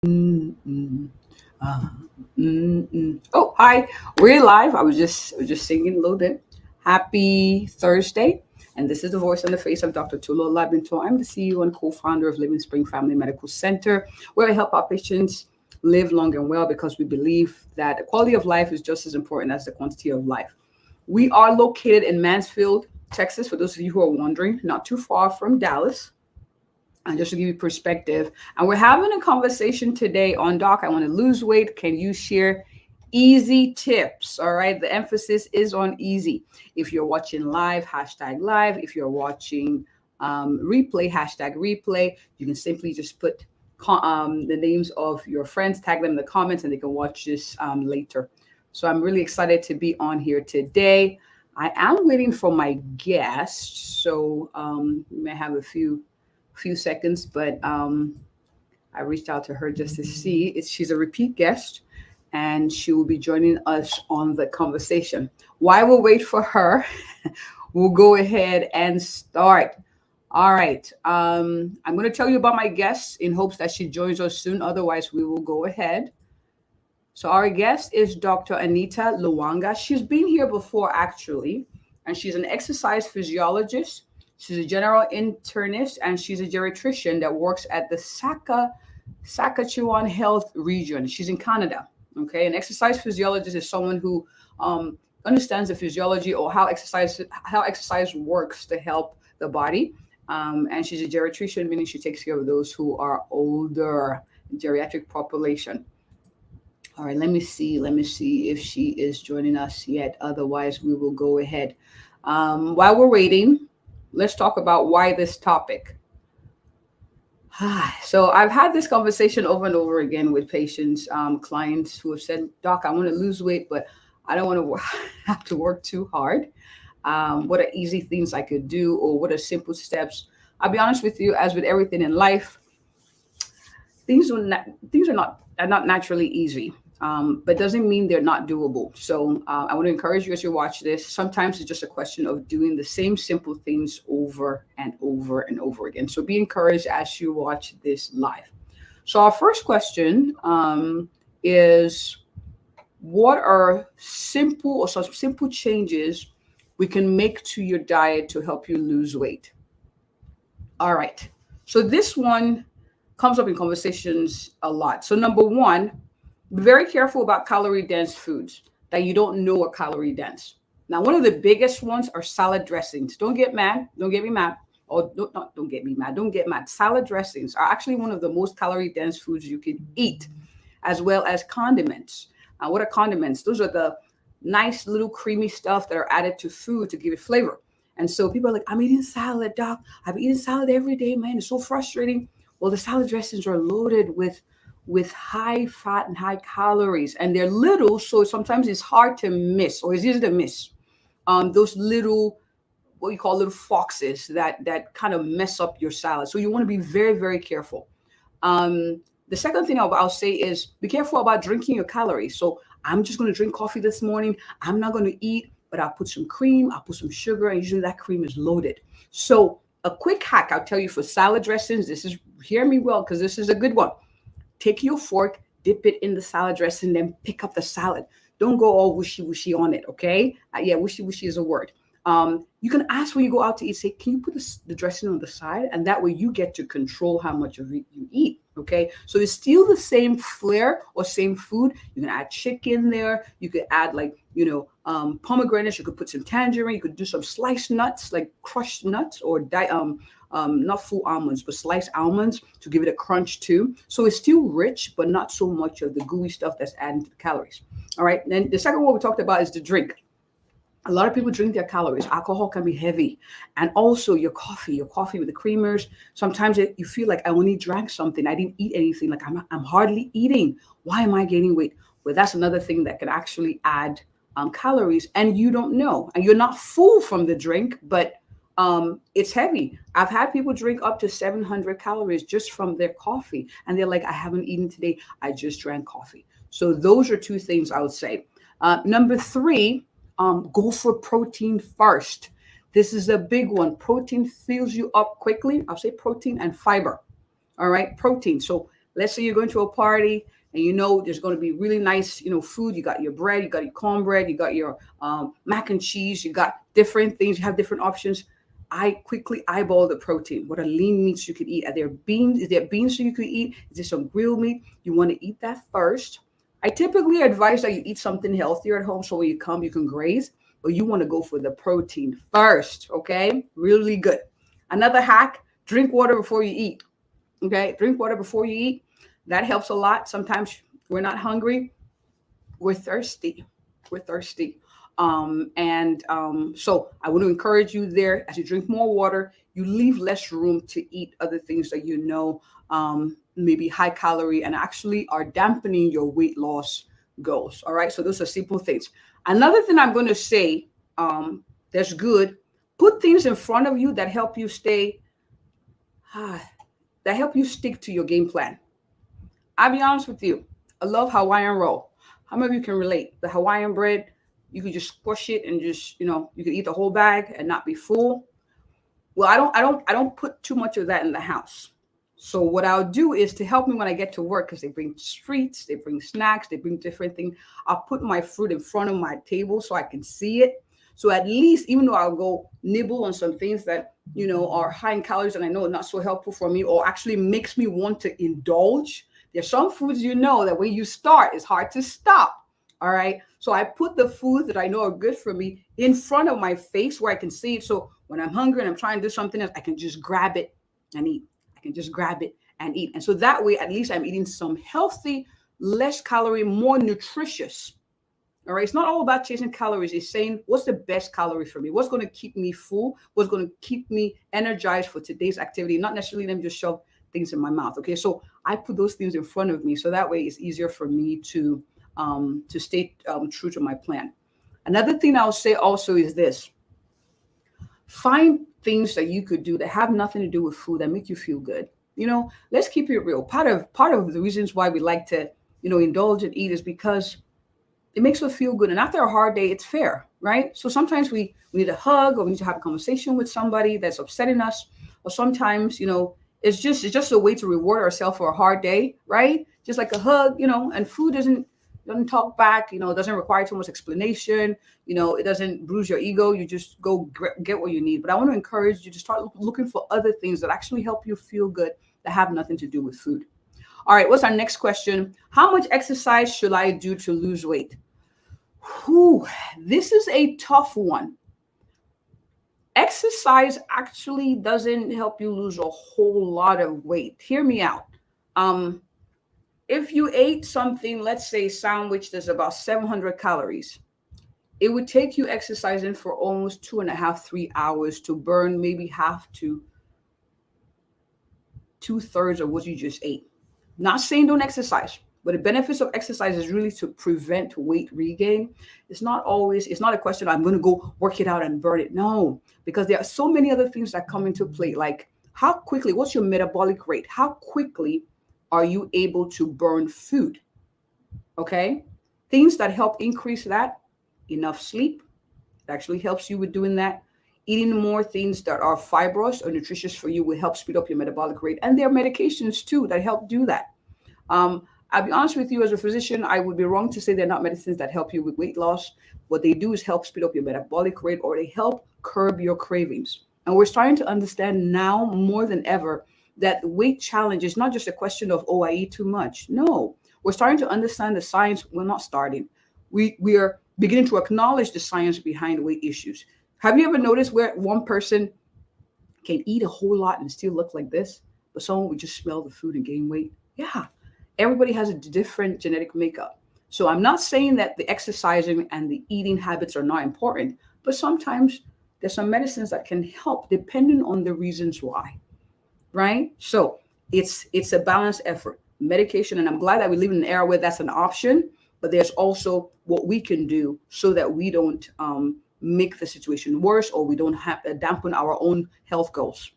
Mm-mm. Uh, mm-mm. Oh, hi. We're live. I was just singing a little bit. Happy Thursday. And this is the voice and the face of Dr. Olabintan. I'm the CEO and co-founder of Livingspring Family Medical Center, where I help our patients live long and well because we believe that the quality of life is just as important as the quantity of life. We are located in Mansfield, Texas, for those of you who are wondering, not too far from Dallas. And just to give you perspective, and we're having a conversation today on Doc. I want to lose weight. Can you share easy tips? All right. The emphasis is on easy. If you're watching live, hashtag live. If you're watching replay, hashtag replay. You can simply just put the names of your friends, tag them in the comments, and they can watch this later. So I'm really excited to be on here today. I am waiting for my guest, so we may have a few seconds, but I reached out to her just to see. She's a repeat guest, and she will be joining us on the conversation. While we'll wait for her, we'll go ahead and start. All right. I'm going to tell you about my guest in hopes that she joins us soon. Otherwise, we will go ahead. So our guest is Dr. Anita Lwanga. She's been here before, actually, and she's an exercise physiologist. She's a general internist, and she's a geriatrician that works at the Saskatchewan Health Region. She's in Canada. Okay, an exercise physiologist is someone who understands the physiology or how exercise works to help the body. And she's a geriatrician, meaning she takes care of those who are older, geriatric population. All right, let me see if she is joining us yet. Otherwise, we will go ahead. While we're waiting, let's talk about why this topic. So I've had this conversation over and over again with patients, clients who have said, Doc, I want to lose weight, but I don't want to have to work too hard. What are easy things I could do, or what are simple steps? I'll be honest with you, as with everything in life, things are not naturally easy, but doesn't mean they're not doable. So I want to encourage you as you watch this. Sometimes it's just a question of doing the same simple things over and over and over again. So be encouraged as you watch this live. So our first question is, what are simple or some simple changes we can make to your diet to help you lose weight? All right. So this one comes up in conversations a lot. So number one, be very careful about calorie dense foods that you don't know are calorie dense. Now, one of the biggest ones are salad dressings. Don't get mad. Don't get me mad. Or don't get me mad. Don't get mad. Salad dressings are actually one of the most calorie dense foods you can eat, as well as condiments. What are condiments? Those are the nice little creamy stuff that are added to food to give it flavor. And so people are like, I'm eating salad, doc. I'm eating salad every day, man. It's so frustrating. Well, the salad dressings are loaded with high fat and high calories, and they're little, so sometimes it's hard to miss, or it's easy to miss. Those little, what you call little foxes that kind of mess up your salad. So you want to be very, very careful. The second thing I'll say is be careful about drinking your calories. So I'm just going to drink coffee this morning. I'm not going to eat, but I'll put some cream, I'll put some sugar, and usually that cream is loaded. So a quick hack I'll tell you for salad dressings, hear me well, because this is a good one. Take your fork, dip it in the salad dressing, then pick up the salad. Don't go all wishy-washy on it, okay? Yeah, wishy-washy is a word. You can ask when you go out to eat, say, can you put the dressing on the side? And that way you get to control how much of it you eat, okay? So it's still the same flair or same food. You can add chicken there. You could add pomegranates. You could put some tangerine. You could do some sliced nuts, like crushed nuts, or not full almonds, but sliced almonds to give it a crunch too. So it's still rich, but not so much of the gooey stuff that's adding to the calories. All right. Then the second one we talked about is the drink. A lot of people drink their calories. Alcohol can be heavy. And also your coffee with the creamers. Sometimes you feel like I only drank something. I didn't eat anything. Like I'm hardly eating. Why am I gaining weight? Well, that's another thing that can actually add calories, and you don't know. And you're not full from the drink, but it's heavy. I've had people drink up to 700 calories just from their coffee. And they're like, I haven't eaten today. I just drank coffee. So those are two things I would say. Number three, go for protein first. This is a big one. Protein fills you up quickly. I'll say protein and fiber. All right, protein. So Let's say you're going to a party and you know there's going to be really nice, food. You got your bread, you got your cornbread, you got your mac and cheese, you got different things, you have different options. I quickly eyeball the protein. What are lean meats you could eat? Are there beans? Is there beans you could eat? Is there some grilled meat? You want to eat that first. I typically advise that you eat something healthier at home so when you come, you can graze, but you want to go for the protein first, okay? Really good. Another hack, drink water before you eat, okay? Drink water before you eat. That helps a lot. Sometimes we're not hungry. We're thirsty. We're thirsty. So I want to encourage you there. As you drink more water, you leave less room to eat other things that maybe high calorie and actually are dampening your weight loss goals. All right. So those are simple things. Another thing I'm going to say that's good. Put things in front of you that help you stick to your game plan. I'll be honest with you. I love Hawaiian roll. How many of you can relate? The Hawaiian bread, you could just squish it and just, you could eat the whole bag and not be full. Well, I don't put too much of that in the house. So what I'll do is to help me when I get to work, because they bring treats, they bring snacks, they bring different things. I'll put my fruit in front of my table so I can see it. So at least, even though I'll go nibble on some things that, are high in calories and I know are not so helpful for me or actually makes me want to indulge. There's some foods that when you start, it's hard to stop. All right. So I put the foods that I know are good for me in front of my face where I can see it. So when I'm hungry and I'm trying to do something else, I can just grab it and eat. I can just grab it and eat. And so that way, at least I'm eating some healthy, less calorie, more nutritious. All right. It's not all about chasing calories. It's saying, what's the best calorie for me? What's going to keep me full? What's going to keep me energized for today's activity? Not necessarily them just shove things in my mouth. Okay. So I put those things in front of me. So that way it's easier for me to stay true to my plan. Another thing I'll say also is this. Find things that you could do that have nothing to do with food that make you feel good. Let's keep it real. Part of the reasons why we like to, indulge and eat is because it makes us feel good. And after a hard day, it's fair, right? So sometimes we need a hug or we need to have a conversation with somebody that's upsetting us. Or sometimes, it's just a way to reward ourselves for a hard day, right? Just like a hug, and food doesn't talk back, it doesn't require too much explanation, it doesn't bruise your ego. You just go get what you need. But I want to encourage you to start looking for other things that actually help you feel good that have nothing to do with food. All right, what's our next question? How much exercise should I do to lose weight? This is a tough one. Exercise actually doesn't help you lose a whole lot of weight. Hear me out. If you ate something, let's say sandwich, that's about 700 calories, it would take you exercising for almost 2.5, 3 hours to burn maybe half to 2/3 of what you just ate. Not saying don't exercise, but the benefits of exercise is really to prevent weight regain. It's not a question of I'm going to go work it out and burn it. No, because there are so many other things that come into play. Like what's your metabolic rate? How quickly are you able to burn food? Okay. Things that help increase that, enough sleep, it actually helps you with doing that. Eating more things that are fibrous or nutritious for you will help speed up your metabolic rate. And there are medications too that help do that. I'll be honest with you, as a physician, I would be wrong to say they're not medicines that help you with weight loss. What they do is help speed up your metabolic rate, or they help curb your cravings. And we're starting to understand now more than ever that the weight challenge is not just a question of, I eat too much. No, we're starting to understand the science. We're not starting. We are beginning to acknowledge the science behind weight issues. Have you ever noticed where one person can eat a whole lot and still look like this, but someone would just smell the food and gain weight? Yeah, everybody has a different genetic makeup. So I'm not saying that the exercising and the eating habits are not important, but sometimes there's some medicines that can help depending on the reasons why, right? So it's a balanced effort. Medication, and I'm glad that we live in an era where that's an option, but there's also what we can do so that we don't make the situation worse, or we don't have to dampen our own health goals.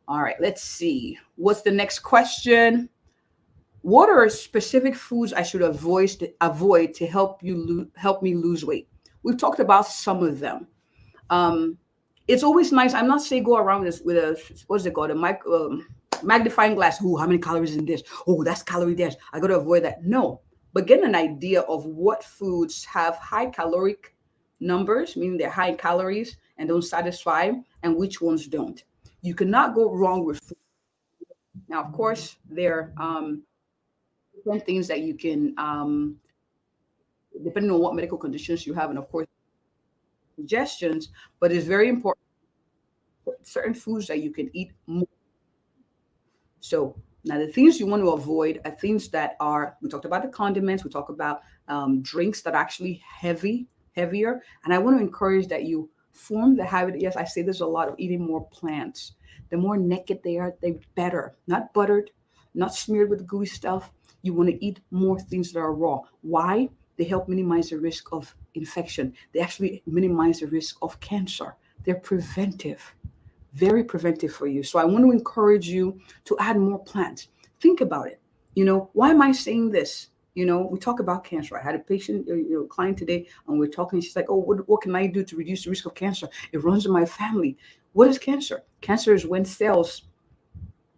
All right, let's see. What's the next question? What are specific foods I should avoid to help me lose weight? We've talked about some of them. It's always nice. I'm not saying go around this with a, what's it called? magnifying glass. Oh, how many calories in this? Oh, that's calorie dense. I got to avoid that. No, but get an idea of what foods have high caloric numbers, meaning they're high in calories and don't satisfy, and which ones don't. You cannot go wrong with food. Now, of course, there are different things that you can, depending on what medical conditions you have, and of course, suggestions, but it's very important certain foods that you can eat more. So now the things you want to avoid are things that are, we talked about the condiments, we talk about drinks that are actually heavier. And I want to encourage that you form the habit. Yes, I say there's a lot of eating more plants. The more naked they are, the better. Not buttered, not smeared with gooey stuff. You want to eat more things that are raw. Why? They help minimize the risk of infection. They actually minimize the risk of cancer. They're preventive, very preventive for you. So I want to encourage you to add more plants. Think about it. Why am I saying this? We talk about cancer. I had a patient, client today, and we're talking. She's like, "Oh, what can I do to reduce the risk of cancer? It runs in my family." What is cancer? Cancer is when cells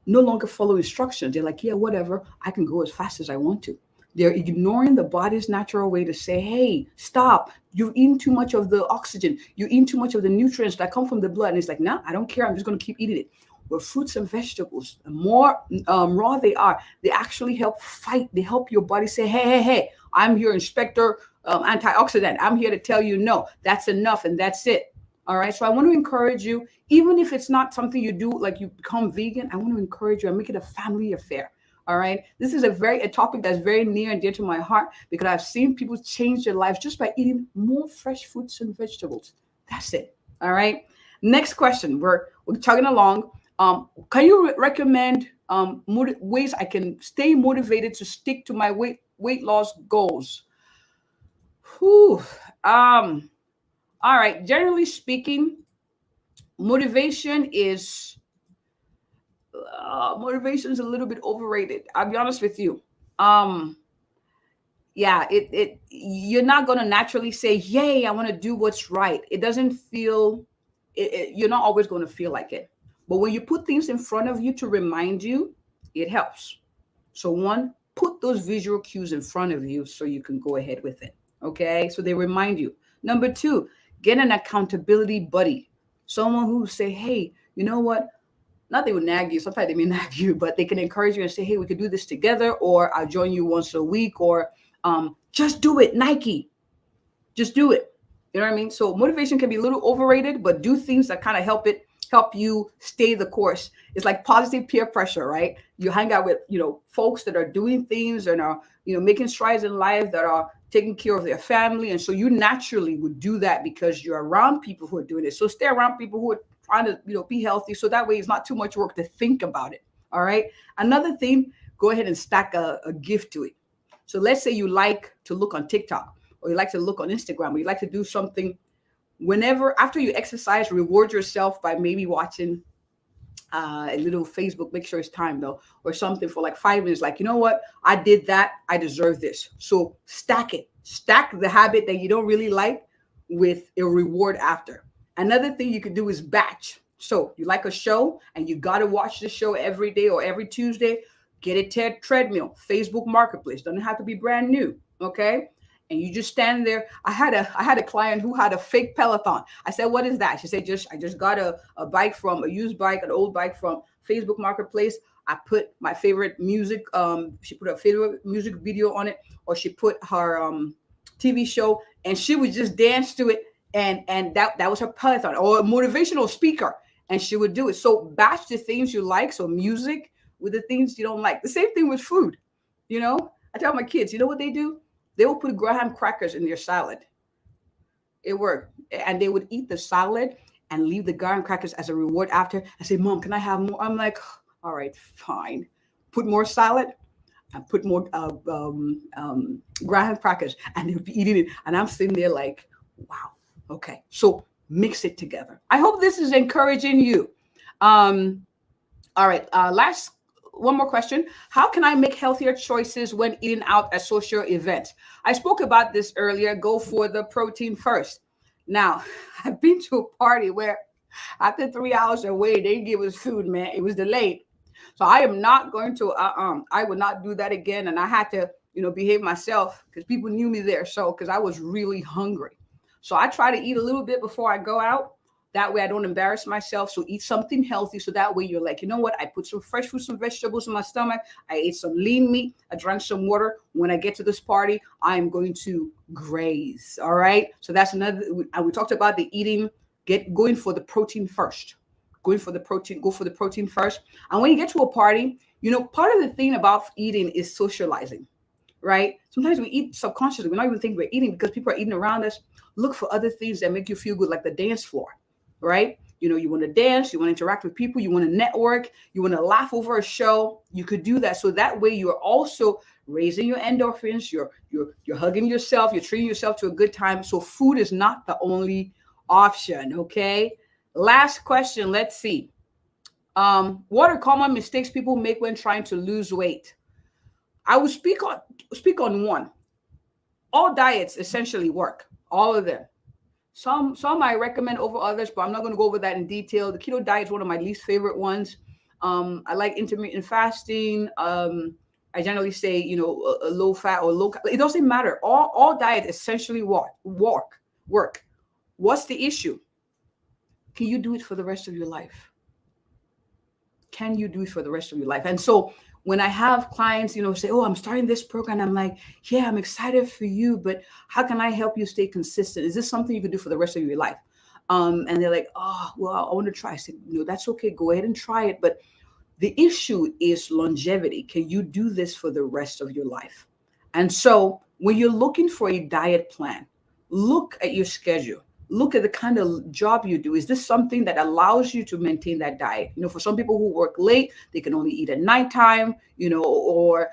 no longer follow instructions. They're like, "Yeah, whatever. I can go as fast as I want to." They're ignoring the body's natural way to say, "Hey, stop. You've eaten too much of the oxygen. You eat too much of the nutrients that come from the blood." And it's like, "No, I don't care. I'm just going to keep eating it." With fruits and vegetables, the more raw they are, they actually help fight. They help your body say, hey, I'm your inspector, antioxidant. I'm here to tell you, no, that's enough and that's it. All right. So I want to encourage you, even if it's not something you do, like you become vegan, I want to encourage you and make it a family affair. All right. This is a topic that's very near and dear to my heart because I've seen people change their lives just by eating more fresh fruits and vegetables. That's it. All right. Next question. We're chugging along. Can you recommend ways I can stay motivated to stick to my weight loss goals? Whew. All right. Generally speaking, motivation is a little bit overrated. I'll be honest with you. Yeah, you're not going to naturally say, "Yay, I want to do what's right." It doesn't feel. You're not always going to feel like it. But when you put things in front of you to remind you, it helps. So one, put those visual cues in front of you so you can go ahead with it. Okay. So they remind you. Number two, get an accountability buddy. Someone who say, "Hey, you know what? Not they would nag you. Sometimes they may nag you, but they can encourage you and say, "Hey, we could do this together," or "I'll join you once a week," or "Just do it, Nike. Just do it." You know what I mean? So motivation can be a little overrated, but do things that kind of help you stay the course. It's like positive peer pressure, right? You hang out with, folks that are doing things and are, making strides in life, that are taking care of their family. And so you naturally would do that because you're around people who are doing it. So stay around people who are trying to, be healthy. So that way it's not too much work to think about it. All right. Another thing, go ahead and stack a gift to it. So let's say you like to look on TikTok, or you like to look on Instagram, or you like to do something. Whenever, after you exercise, reward yourself by maybe watching a little Facebook, make sure it's timed though, or something for like 5 minutes. Like, you know what? I did that. I deserve this. So stack it. Stack the habit that you don't really like with a reward after. Another thing you could do is batch. So you like a show and you got to watch the show every day or every Tuesday. Get a treadmill, Facebook Marketplace. Doesn't have to be brand new. Okay. And you just stand there. I had a client who had a fake Peloton. I said, "What is that?" She said, I just got a bike from a used bike, an old bike from Facebook Marketplace. I put my favorite music. She put her favorite music video on it, or she put her TV show, and she would just dance to it. And that was her Peloton, or a motivational speaker, and she would do it. So batch the things you like. So music with the things you don't like. The same thing with food. I tell my kids, you know what they do? They will put graham crackers in their salad. It worked. And they would eat the salad and leave the graham crackers as a reward after. I say, "Mom, can I have more?" I'm like, "All right, fine." Put more salad and put more graham crackers, and they would be eating it. And I'm sitting there like, wow. Okay. So mix it together. I hope this is encouraging you. All right. One more question. How can I make healthier choices when eating out at social events? I spoke about this earlier. Go for the protein first. Now, I've been to a party where after 3 hours of waiting, they didn't give us food, man. It was delayed. So I am not going to, I would not do that again. And I had to, behave myself because people knew me there. So, because I was really hungry. So I try to eat a little bit before I go out. That way I don't embarrass myself. So eat something healthy. So that way you're like, you know what? I put some fresh fruits and vegetables in my stomach. I ate some lean meat. I drank some water. When I get to this party, I am going to graze. All right. So that's another, we talked about the eating, going for the protein first. Go for the protein first. And when you get to a party, part of the thing about eating is socializing, right? Sometimes we eat subconsciously. We don't even think we're eating because people are eating around us. Look for other things that make you feel good, like the dance floor, right? You want to dance, you want to interact with people, you want to network, you want to laugh over a show. You could do that. So that way you're also raising your endorphins, you're hugging yourself, you're treating yourself to a good time. So food is not the only option, okay? Last question, let's see. What are common mistakes people make when trying to lose weight? I will speak on one. All diets essentially work, all of them. Some I recommend over others, but I'm not going to go over that in detail. The keto diet is one of my least favorite ones. I like intermittent fasting. I generally say, a low fat or low. It doesn't matter. All diet essentially work. What's the issue? Can you do it for the rest of your life? Can you do it for the rest of your life? And so when I have clients, say, oh, I'm starting this program, I'm like, yeah, I'm excited for you, but how can I help you stay consistent? Is this something you can do for the rest of your life? And they're like, oh, well, I want to try. I said, that's okay. Go ahead and try it. But the issue is longevity. Can you do this for the rest of your life? And so when you're looking for a diet plan, look at your schedule. Look at the kind of job you do. Is this something that allows you to maintain that diet? For some people who work late, they can only eat at nighttime, or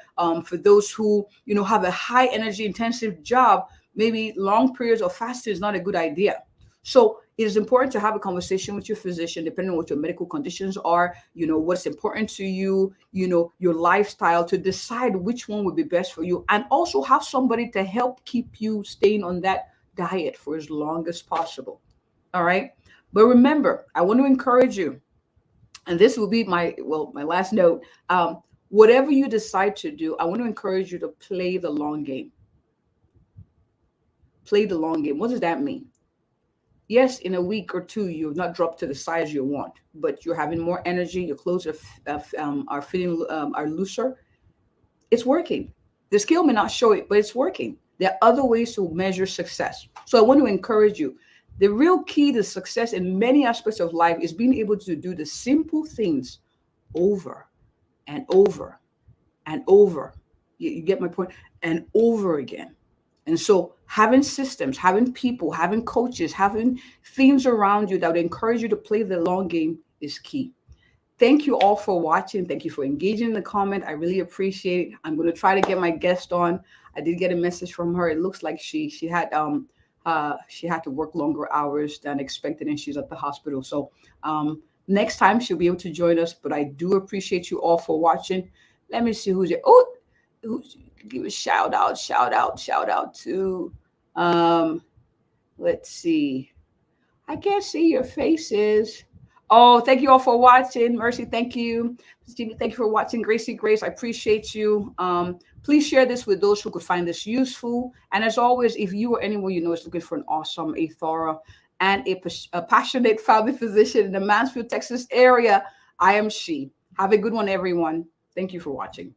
for those who, have a high energy intensive job, maybe long periods of fasting is not a good idea. So it is important to have a conversation with your physician, depending on what your medical conditions are, what's important to you, your lifestyle, to decide which one would be best for you, and also have somebody to help keep you staying on that diet for as long as possible. All right. But remember, I want to encourage you, and this will be my last note. Whatever you decide to do, I want to encourage you to play the long game. Play the long game. What does that mean? Yes, in a week or two, you've not dropped to the size you want, but you're having more energy. Your clothes are fitting, are looser. It's working. The scale may not show it, but it's working. There are other ways to measure success. So I want to encourage you. The real key to success in many aspects of life is being able to do the simple things over and over and over. You get my point? And over again. And so having systems, having people, having coaches, having things around you that would encourage you to play the long game is key. Thank you all for watching. Thank you for engaging in the comment. I really appreciate it. I'm going to try to get my guest on. I did get a message from her. It looks like she had to work longer hours than expected, and she's at the hospital. So next time she'll be able to join us. But I do appreciate you all for watching. Let me see who's here. Oh, give a shout out to let's see. I can't see your faces. Oh, thank you all for watching. Mercy, thank you. Stevie, thank you for watching. Gracie Grace, I appreciate you. Please share this with those who could find this useful. And as always, if you or anyone you know is looking for an awesome, a thorough, and a passionate family physician in the Mansfield, Texas area, I am she. Have a good one, everyone. Thank you for watching.